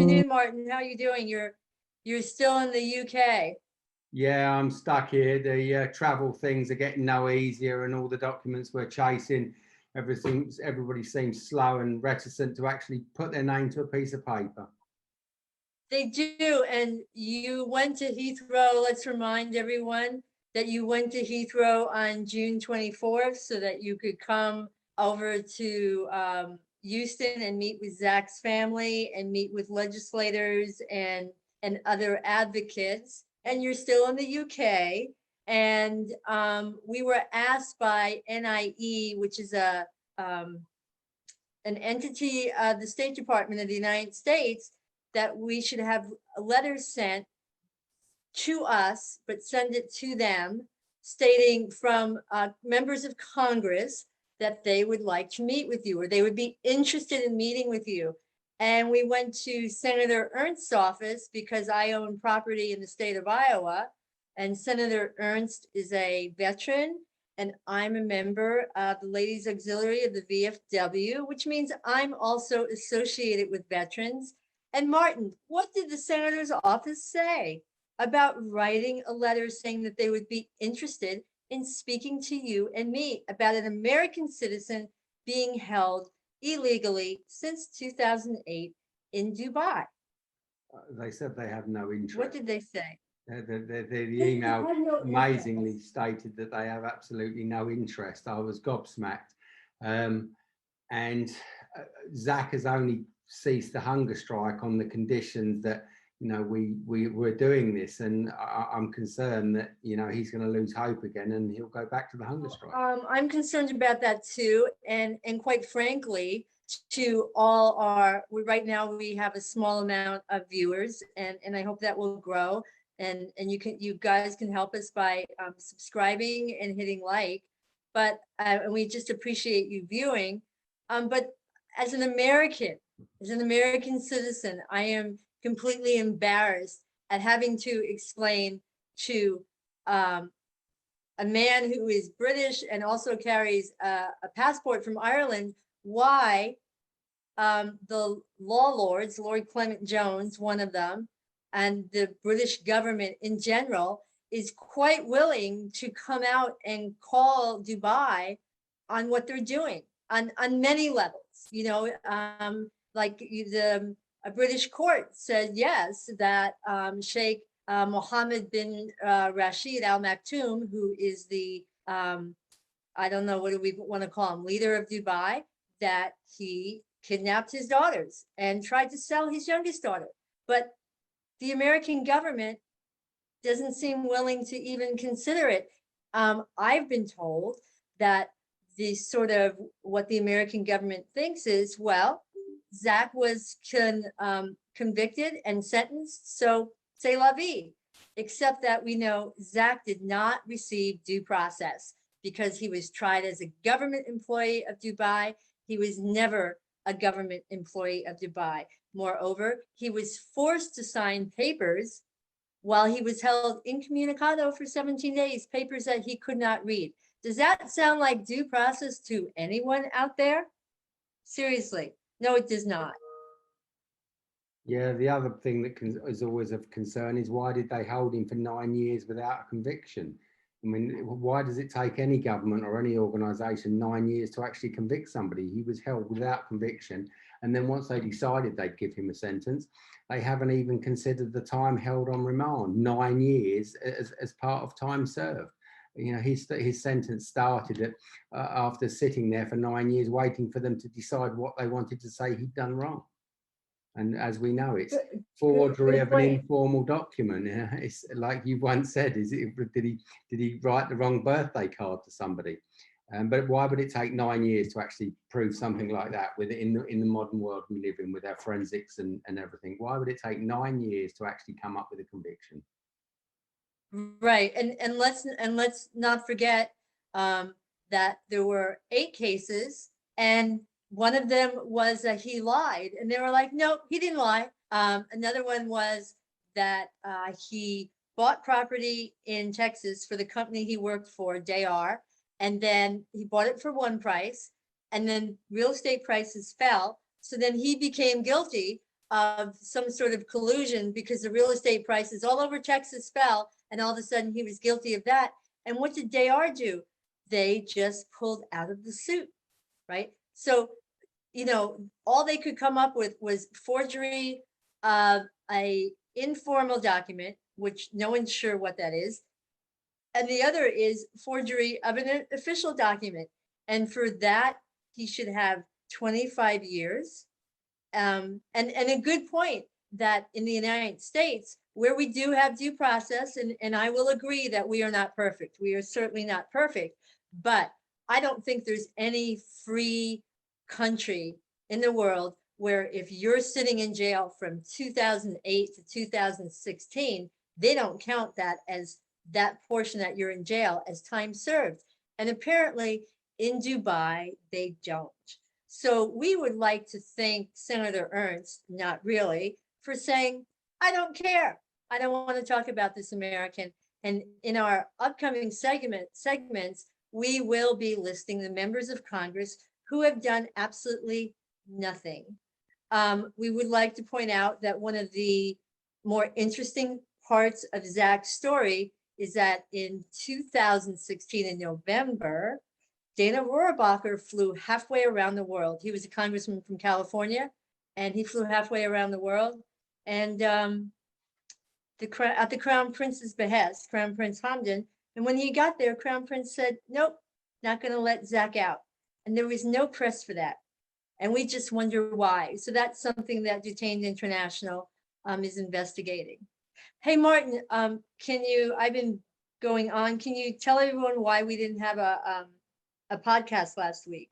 afternoon, Martin. How are you doing? You're still in the UK. Yeah, I'm stuck here. The travel things are getting no easier, and all the documents we're chasing, everybody seems slow and reticent to actually put their name to a piece of paper. They do, and you went to Heathrow. Let's remind everyone that you went to Heathrow on June 24th so that you could come over to Houston and meet with Zack's family and meet with legislators and other advocates. And you're still in the UK. And we were asked by NIE, which is an entity of the State Department of the United States, that we should have letters sent to us, but send it to them, stating from members of Congress that they would like to meet with you, or they would be interested in meeting with you. And we went to Senator Ernst's office because I own property in the state of Iowa, and Senator Ernst is a veteran, and I'm a member of the Ladies Auxiliary of the VFW, which means I'm also associated with veterans. And Martin, what did the senator's office say about writing a letter saying that they would be interested in speaking to you and me about an American citizen being held illegally since 2008 in Dubai? They said they have no interest. What did they say? The email amazingly stated that they have absolutely no interest. I was gobsmacked. And Zack has only ceased the hunger strike on the conditions that, you know, we were doing this, and I'm concerned that, you know, he's going to lose hope again and he'll go back to the hunger strike. I'm concerned about that too, and quite frankly, to all our, right now we have a small amount of viewers, and I hope that will grow, and you guys can help us by subscribing and hitting like, but and we just appreciate you viewing. But as an American citizen, I am completely embarrassed at having to explain to a man who is British and also carries a passport from Ireland why the law lords, Lord Clement Jones, one of them, and the British government in general is quite willing to come out and call Dubai on what they're doing on many levels. You know, like a British court said yes, that Sheikh Mohammed bin Rashid Al Maktoum, who is the, I don't know, what do we want to call him, leader of Dubai, that he kidnapped his daughters and tried to sell his youngest daughter. But the American government doesn't seem willing to even consider it. I've been told that the sort of what the American government thinks is, well, Zack was convicted and sentenced, so c'est la vie. Except that we know Zack did not receive due process because he was tried as a government employee of Dubai. He was never a government employee of Dubai. Moreover, he was forced to sign papers while he was held incommunicado for 17 days, papers that he could not read. Does that sound like due process to anyone out there? Seriously, no, it does not. Yeah, the other thing that is always of concern is, why did they hold him for 9 years without a conviction? I mean, why does it take any government or any organisation 9 years to actually convict somebody? He was held without conviction, and then once they decided they'd give him a sentence, they haven't even considered the time held on remand, 9 years, as part of time served. You know, his sentence started after sitting there for 9 years waiting for them to decide what they wanted to say he'd done wrong. And as we know, it's forgery of an informal document. It's like you once said, did he write the wrong birthday card to somebody? But why would it take 9 years to actually prove something like that in the modern world we live in, with our forensics and everything? Why would it take 9 years to actually come up with a conviction? Right, and let's not forget that there were 8 cases, and one of them was that he lied, and they were like, no, he didn't lie. Another one was that he bought property in Texas for the company he worked for, JR, and then he bought it for one price, and then real estate prices fell. So then he became guilty of some sort of collusion because the real estate prices all over Texas fell, and all of a sudden he was guilty of that. And what did JR do? They just pulled out of the suit, right? So, all they could come up with was forgery of a informal document, which no one's sure what that is. And the other is forgery of an official document. And for that, he should have 25 years. And a good point that in the United States, where we do have due process, and I will agree that we are not perfect. We are certainly not perfect, but I don't think there's any free country in the world where if you're sitting in jail from 2008 to 2016, they don't count that as that portion that you're in jail as time served. And apparently in Dubai, they don't. So we would like to thank Senator Ernst, not really, for saying, I don't care. I don't want to talk about this American. And in our upcoming segments, we will be listing the members of Congress who have done absolutely nothing. We would like to point out that one of the more interesting parts of Zack's story is that in 2016 in November, Dana Rohrabacher flew halfway around the world. He was a congressman from California, and he flew halfway around the world. And at the Crown Prince's behest, Crown Prince Hamdan, and when he got there, Crown Prince said, nope, not going to let Zack out. And there was no press for that. And we just wonder why. So that's something that Detained International is investigating. Hey, Martin, I've been going on. Can you tell everyone why we didn't have a podcast last week?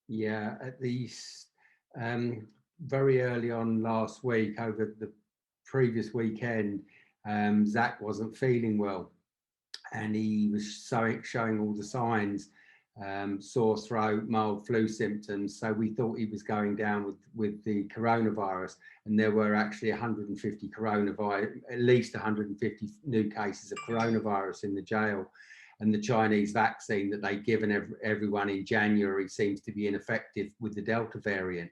Yeah, at least very early on last week, over the previous weekend, Zack wasn't feeling well, and he was showing all the signs, sore throat, mild flu symptoms. So we thought he was going down with the coronavirus, and there were actually 150 at least 150 new cases of coronavirus in the jail. And the Chinese vaccine that they'd given everyone in January seems to be ineffective with the Delta variant.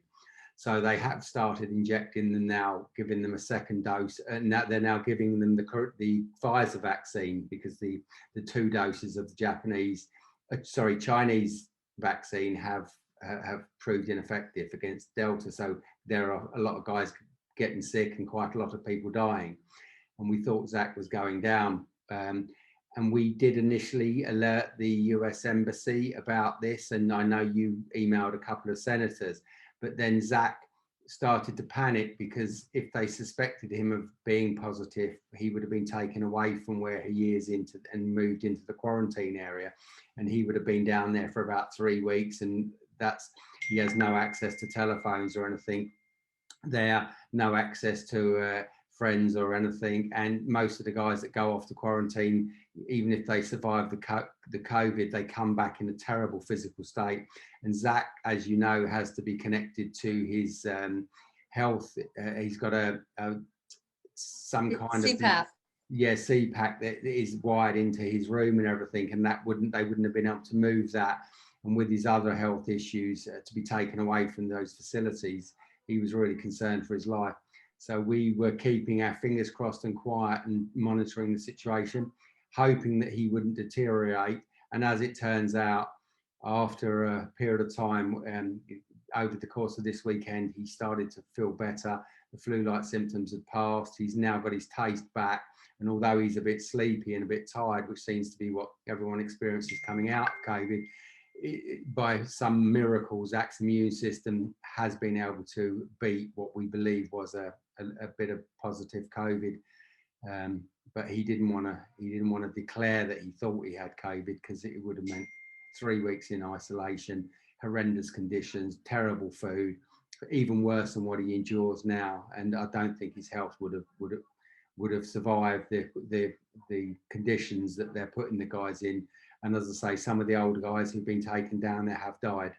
So they have started injecting them now, giving them a second dose, and that they're now giving them the Pfizer vaccine, because the 2 doses of the Chinese vaccine have proved ineffective against Delta. So there are a lot of guys getting sick and quite a lot of people dying. And we thought Zack was going down. And we did initially alert the US Embassy about this. And I know you emailed a couple of senators, but then Zack started to panic, because if they suspected him of being positive, he would have been taken away from where he is and moved into the quarantine area. And he would have been down there for about 3 weeks. And he has no access to telephones or anything there, no access to friends or anything. And most of the guys that go off to quarantine, even if they survive the COVID, they come back in a terrible physical state. And Zack, as you know, has to be connected to his health. He's got some kind of CPAP. CPAP that is wired into his room and everything, and they wouldn't have been able to move that. And with his other health issues, to be taken away from those facilities, he was really concerned for his life. So we were keeping our fingers crossed and quiet and monitoring the situation, hoping that he wouldn't deteriorate. And as it turns out, after a period of time, over the course of this weekend, he started to feel better. The flu-like symptoms had passed. He's now got his taste back. And although he's a bit sleepy and a bit tired, which seems to be what everyone experiences coming out of COVID, by some miracle, Zack's immune system has been able to beat what we believe was a bit of positive COVID. But he didn't want to declare that he thought he had COVID, because it would have meant 3 weeks in isolation, horrendous conditions, terrible food, even worse than what he endures now. And I don't think his health would have survived the conditions that they're putting the guys in. And as I say, some of the older guys who've been taken down there have died.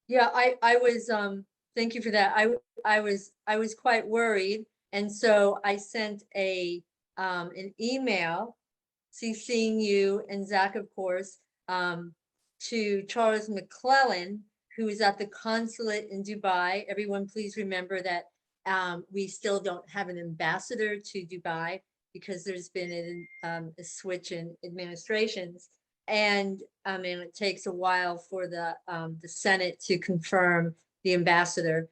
Yeah, I was thank you for that. I was quite worried, and so I sent an email CCing you and Zack, of course, to Charles McClellan, who is at the consulate in Dubai. Everyone, please remember that we still don't have an ambassador to Dubai because there's been a switch in administrations. And it takes a while for the Senate to confirm the ambassador.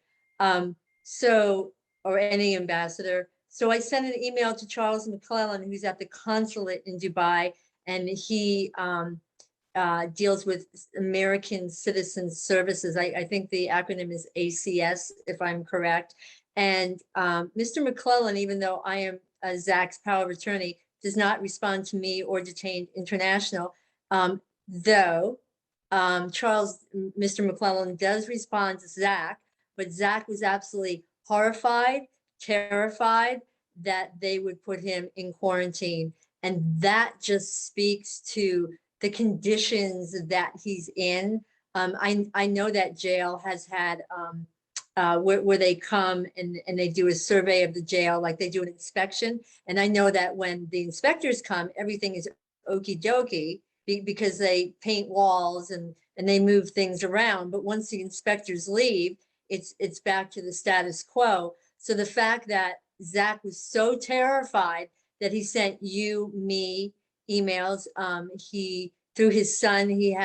Or any ambassador. So I sent an email to Charles McClellan, who's at the consulate in Dubai, and he deals with American Citizen Services. I think the acronym is ACS, if I'm correct. And Mr. McClellan, even though I am Zack's power of attorney, does not respond to me or Detained International. Though Mr. McClellan does respond to Zack, but Zack was absolutely horrified, terrified that they would put him in quarantine. And that just speaks to the conditions that he's in. I know that jail has had where they come and they do a survey of the jail, like they do an inspection. And I know that when the inspectors come, everything is okie dokie because they paint walls and they move things around. But once the inspectors leave, it's back to the status quo. So the fact that Zack was so terrified that he sent me emails, through his son, he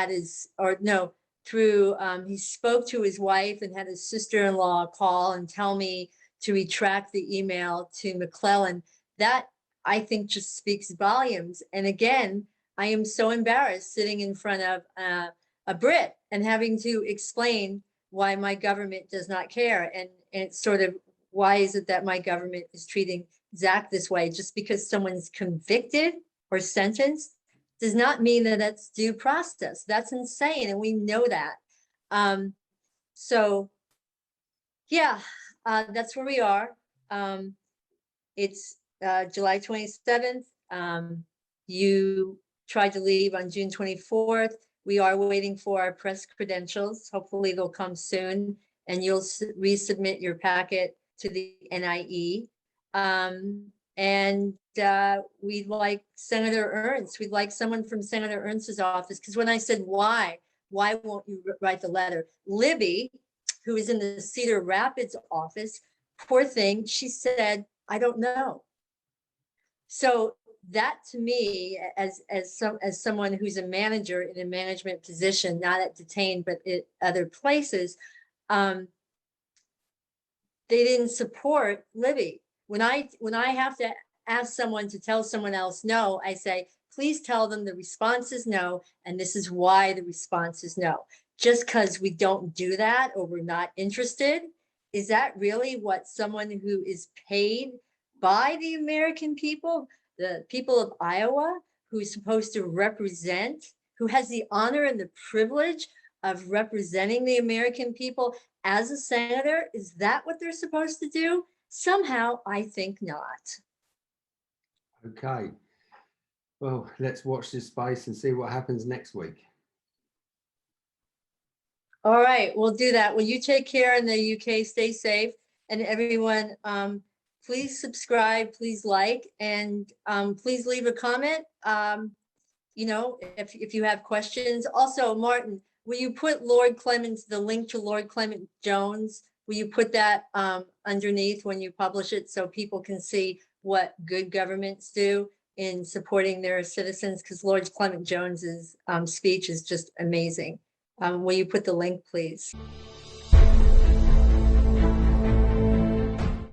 spoke to his wife and had his sister-in-law call and tell me to retract the email to McClellan. That, I think, just speaks volumes. And again, I am so embarrassed sitting in front of a Brit and having to explain why my government does not care. And it's sort of, why is it that my government is treating Zack this way? Just because someone's convicted or sentenced does not mean that that's due process. That's insane, and we know that. So yeah, that's where we are. It's July 27th. You tried to leave on June 24th. We are waiting for our press credentials. Hopefully they'll come soon, and you'll resubmit your packet to the NIE. We'd like Senator Ernst. We'd like someone from Senator Ernst's office, because when I said why won't you write the letter? Libby, who is in the Cedar Rapids office, poor thing, she said, I don't know. So that, to me, as someone who's a manager in a management position, not at Detained but at other places, they didn't support Libby. When I have to ask someone to tell someone else no, I say, please tell them the response is no, and this is why the response is no. Just because we don't do that or we're not interested, is that really what someone who is paid by the American people, the people of Iowa, who's supposed to represent, who has the honor and the privilege of representing the American people as a senator, is that what they're supposed to do? Somehow, I think not. Okay. Well, let's watch this space and see what happens next week. All right, we'll do that. Well, you take care in the UK, stay safe, and everyone, please subscribe, please like, and please leave a comment. If you have questions. Also, Martin, will you put Lord Clement, the link to Lord Clement Jones? Will you put that underneath when you publish it so people can see what good governments do in supporting their citizens? Because Lord Clement Jones's speech is just amazing. Will you put the link, please?